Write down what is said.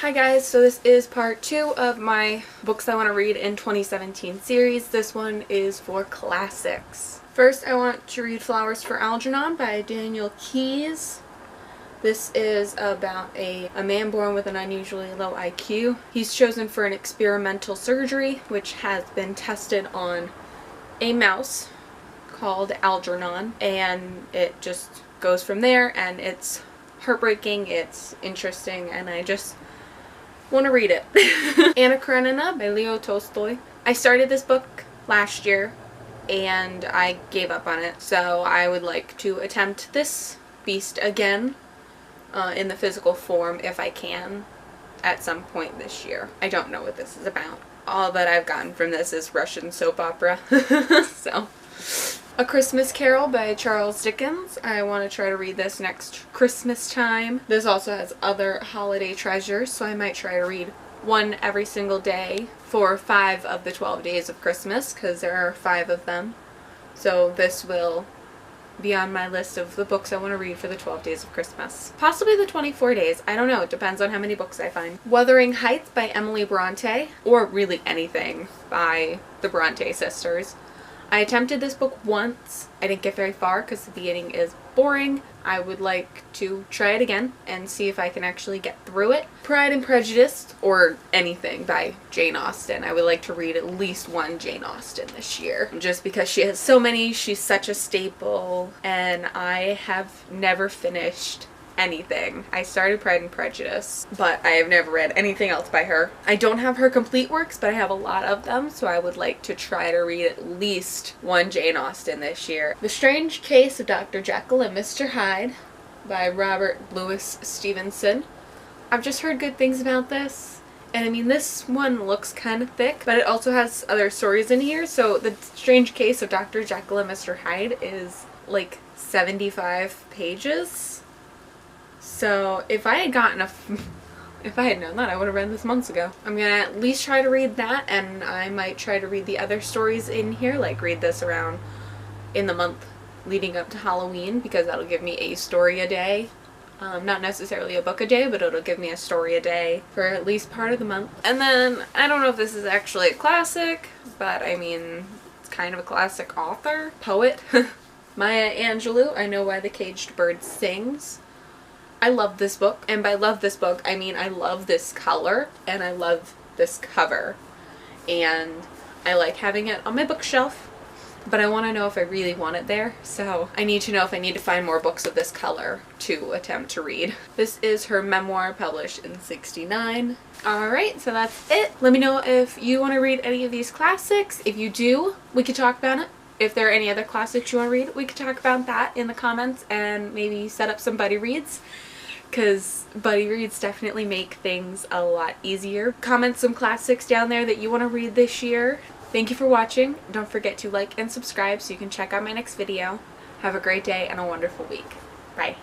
Hi guys, so this is part 2 of my books I want to read in 2017 series. This one is for classics. First I want to read Flowers for Algernon by Daniel Keyes. This is about a man born with an unusually low IQ. He's chosen for an experimental surgery which has been tested on a mouse called Algernon, and it just goes from there, and it's heartbreaking, it's interesting, and I just want to read it. Anna Karenina by Leo Tolstoy. I started this book last year and I gave up on it, so I would like to attempt this beast again in the physical form if I can at some point this year. I don't know what this is about. All that I've gotten from this is Russian soap opera. So, A Christmas Carol by Charles Dickens. I want to try to read this next Christmas time. This also has other holiday treasures, so I might try to read one every single day for 5 of the 12 days of Christmas, because there are 5 of them. So this will be on my list of the books I want to read for the 12 days of Christmas. Possibly the 24 days. I don't know. It depends on how many books I find. Wuthering Heights by Emily Bronte, or really anything by the Bronte sisters. I attempted this book once. I didn't get very far because the beginning is boring. I would like to try it again and see if I can actually get through it. Pride and Prejudice, or anything by Jane Austen. I would like to read at least one Jane Austen this year. Just because she has so many, she's such a staple, and I have never finished anything. I started Pride and Prejudice, but I have never read anything else by her. I don't have her complete works, but I have a lot of them, so I would like to try to read at least one Jane Austen this year. The Strange Case of Dr. Jekyll and Mr. Hyde by Robert Louis Stevenson. I've just heard good things about this, and I mean, this one looks kind of thick, but it also has other stories in here. So The Strange Case of Dr. Jekyll and Mr. Hyde is like 75 pages. So if I had if I had known that, I would have read this months ago. I'm gonna at least try to read that, and I might try to read the other stories in here, like read this around in the month leading up to Halloween, because that'll give me a story a day. Not necessarily a book a day, but it'll give me a story a day for at least part of the month. And then, I don't know if this is actually a classic, but I mean, it's kind of a classic author, poet. Maya Angelou, I Know Why the Caged Bird Sings. I love this book, and by love this book, I mean I love this color, and I love this cover, and I like having it on my bookshelf, but I want to know if I really want it there, so I need to know if I need to find more books of this color to attempt to read. This is her memoir, published in '69. Alright, so that's it. Let me know if you want to read any of these classics. If you do, we could talk about it. If there are any other classics you want to read, we could talk about that in the comments and maybe set up some buddy reads, because buddy reads definitely make things a lot easier. Comment some classics down there that you want to read this year. Thank you for watching. Don't forget to like and subscribe so you can check out my next video. Have a great day and a wonderful week. Bye.